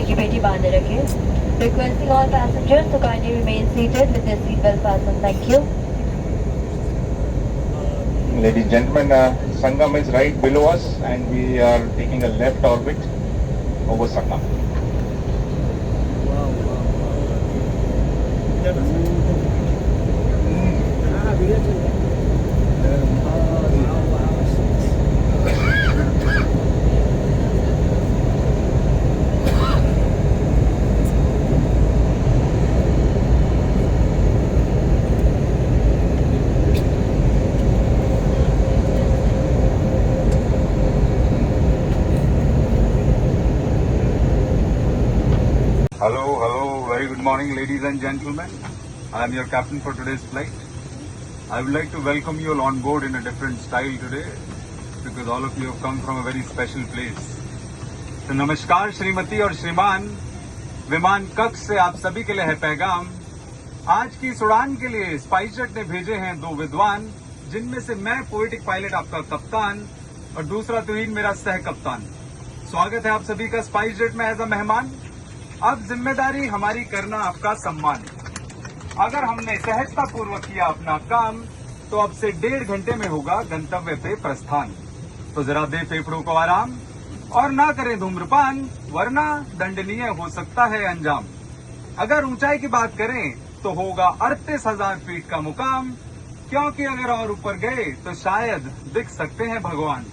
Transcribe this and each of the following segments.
सब्जी पेटी बांधे रखें. Requesting all passengers to kindly remain seated with their seatbelt fastened. Thank you. Ladies and gentlemen, Sangam is right below us and we are taking a left orbit over Sangam. Hello, very good morning ladies and gentlemen. I am your captain for today's flight. I would like to welcome you all on board in a different style today because all of you have come from a very special place. So नमस्कार श्रीमती और श्रीमान, विमान कक्ष से आप सभी के लिए है पैगाम. आज की इस उड़ान के लिए स्पाइसजेट ने भेजे हैं दो विद्वान, जिनमें से मैं पोएटिक पायलट आपका कप्तान और दूसरा तुहीन मेरा सह कप्तान. स्वागत है आप सभी का स्पाइसजेट में एज अ मेहमान. अब जिम्मेदारी हमारी करना आपका सम्मान. अगर हमने सहजता पूर्वक किया अपना काम तो अब से 1.5 घंटे में होगा गंतव्य पे प्रस्थान. तो जरा दे फेफड़ों को आराम और ना करें धूम्रपान, वरना दंडनीय हो सकता है अंजाम. अगर ऊंचाई की बात करें तो होगा 38,000 फीट का मुकाम, क्योंकि अगर और ऊपर गए तो शायद दिख सकते हैं भगवान.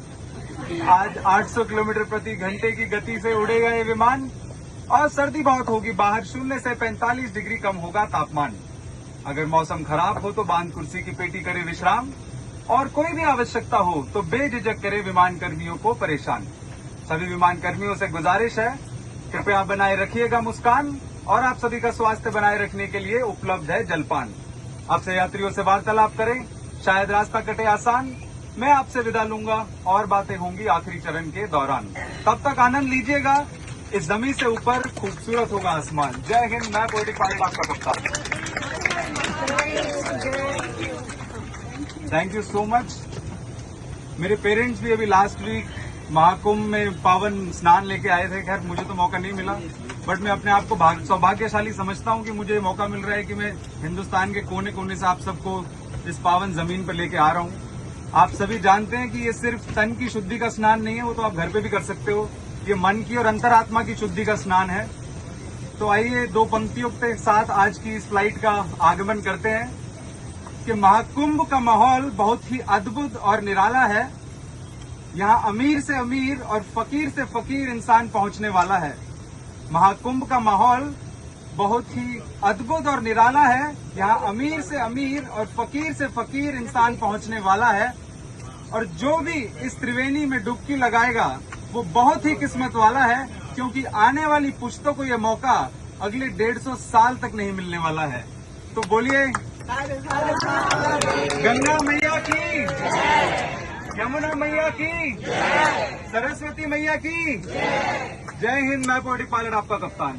आज 800 किलोमीटर प्रति घंटे की गति से उड़ेगा ये विमान और सर्दी बहुत होगी बाहर. 0 से 45 डिग्री कम होगा तापमान. अगर मौसम खराब हो तो बांध कुर्सी की पेटी करे विश्राम, और कोई भी आवश्यकता हो तो बेझिझक करे विमान कर्मियों को परेशान. सभी विमान कर्मियों से गुजारिश है, कृपया बनाए रखिएगा मुस्कान, और आप सभी का स्वास्थ्य बनाए रखने के लिए उपलब्ध है जलपान. आपसे यात्रियों से वार्तालाप करें, शायद रास्ता कटे आसान. मैं आपसे विदा लूंगा और बातें होंगी आखिरी चरण के दौरान. तब तक आनंद लीजिएगा, इस जमीन से ऊपर खूबसूरत होगा आसमान. जय हिंद, मैं पोएटिक पायलट आपका कप्तान. Thank you so much. मेरे पेरेंट्स भी अभी लास्ट वीक महाकुंभ में पावन स्नान लेके आए थे. खैर मुझे तो मौका नहीं मिला, बट मैं अपने आप को सौभाग्यशाली समझता हूं कि मुझे मौका मिल रहा है कि मैं हिंदुस्तान के कोने कोने से आप सबको इस पावन जमीन पर लेके आ रहा हूं. आप सभी जानते हैं कि ये सिर्फ तन की शुद्धि का स्नान नहीं है, वो तो आप घर पे भी कर सकते हो. ये मन की और अंतरात्मा की शुद्धि का स्नान है. तो आइए दो पंक्तियों के साथ आज की इस फ्लाइट का आगमन करते हैं कि महाकुंभ का माहौल बहुत ही अद्भुत और निराला है. यहाँ अमीर से अमीर और फकीर से फकीर इंसान पहुंचने वाला है. महाकुंभ का माहौल बहुत ही अद्भुत और निराला है. यहाँ अमीर से अमीर और फकीर से फकीर इंसान पहुंचने वाला है. और जो भी इस त्रिवेणी में डुबकी लगाएगा वो बहुत ही किस्मत वाला है, क्योंकि आने वाली पुश्तों को ये मौका अगले 150 साल तक नहीं मिलने वाला है. तो बोलिए गंगा मैया की, यमुना मैया की, सरस्वती मैया की. जय हिंद, मैं पोएटिक पायलट आपका कप्तान.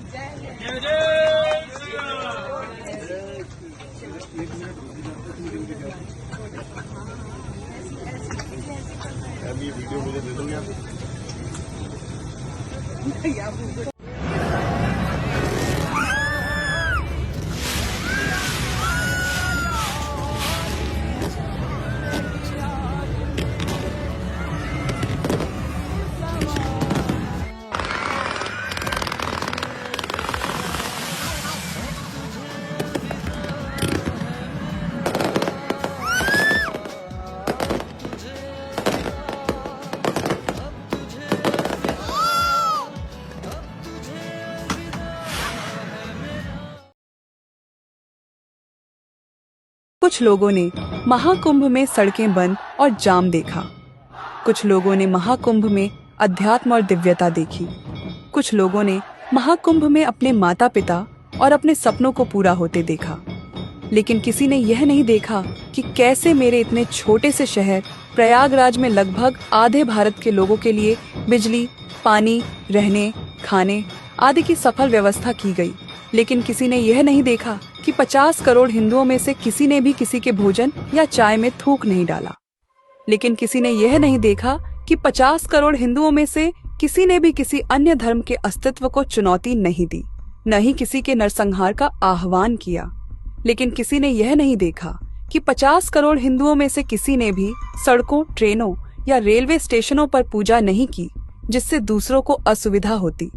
ये वीडियो मुझे दे दोगे आप? कुछ लोगों ने महाकुंभ में सड़कें बंद और जाम देखा. कुछ लोगों ने महाकुंभ में अध्यात्म और दिव्यता देखी. कुछ लोगों ने महाकुंभ में अपने माता पिता और अपने सपनों को पूरा होते देखा. लेकिन किसी ने यह नहीं देखा कि कैसे मेरे इतने छोटे से शहर प्रयागराज में लगभग आधे भारत के लोगों के लिए बिजली, पानी, रहने, खाने आदि की सफल व्यवस्था की गई. लेकिन किसी ने यह नहीं देखा कि 50 करोड़ हिंदुओं में से किसी ने भी किसी के भोजन या चाय में थूक नहीं डाला. लेकिन किसी ने यह नहीं देखा कि 50 करोड़ हिंदुओं में से किसी ने भी किसी अन्य धर्म के अस्तित्व को चुनौती नहीं दी, न ही किसी के नरसंहार का आह्वान किया। लेकिन किसी ने यह नहीं देखा कि 50 करोड़ हिंदुओं में से किसी ने भी सड़कों, ट्रेनों या रेलवे स्टेशनों पर पूजा नहीं की जिससे दूसरों को असुविधा होती।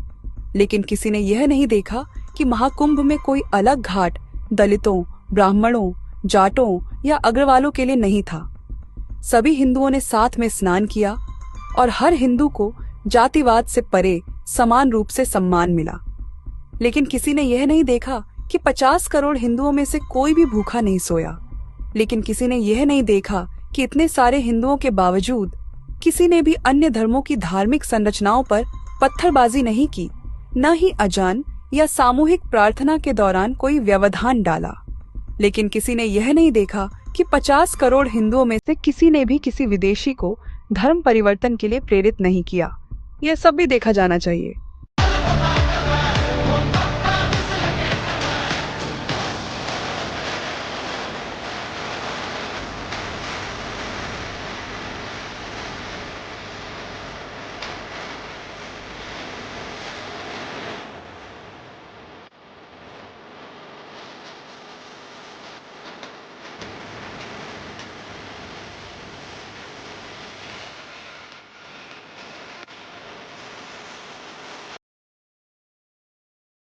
लेकिन किसी ने यह नहीं देखा कि महाकुंभ में कोई अलग घाट दलितों, ब्राह्मणों, जाटों या अग्रवालों के लिए नहीं था। सभी हिंदुओं ने साथ में स्नान किया और हर हिंदू को जातिवाद से परे समान रूप से सम्मान मिला। लेकिन किसी ने यह नहीं देखा कि 50 करोड़ हिंदुओं में से कोई भी भूखा नहीं सोया। लेकिन किसी ने यह नहीं देखा कि इतने सारे हिंदुओं के बावजूद किसी ने भी अन्य धर्मों की धार्मिक संरचनाओं पर पत्थरबाजी नहीं की, न ही अजान या सामूहिक प्रार्थना के दौरान कोई व्यवधान डाला। लेकिन किसी ने यह नहीं देखा कि 50 करोड़ हिंदुओं में से किसी ने भी किसी विदेशी को धर्म परिवर्तन के लिए प्रेरित नहीं किया। यह सब भी देखा जाना चाहिए।